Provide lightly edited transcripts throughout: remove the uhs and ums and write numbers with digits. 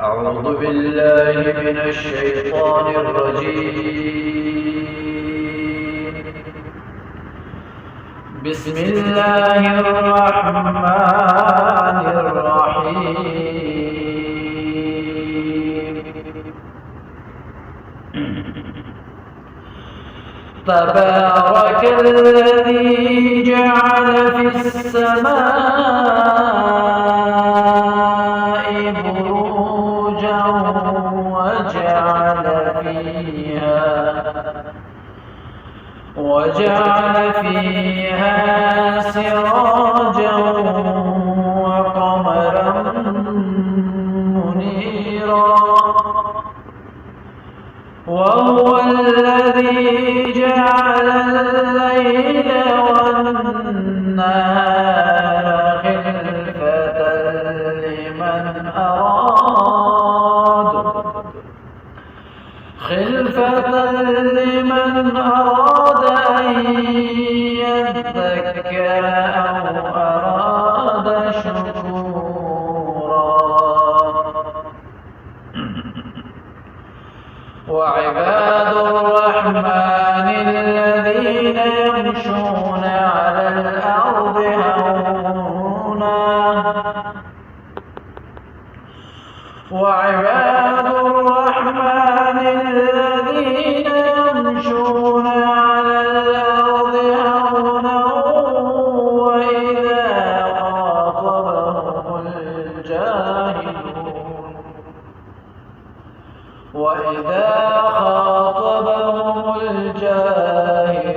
أعوذ بالله من الشيطان الرجيم. بسم الله الرحمن الرحيم. تبارك الذي جعل في السماء بروجا وجعل فيها سراجا وقمرا منيرا وهو الذي جعل الليل والنهار خلفة لمن أراد أن يذكر أو أراد شكورا. وعباد الرحمن الذين يمشون على الأرض هونا وعباد الرحمن الذين يمشون على الأرض هونا وإذا خاطبهم الجاهلون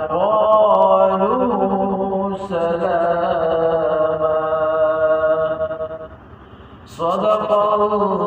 قالوا سلاما. صدق الله.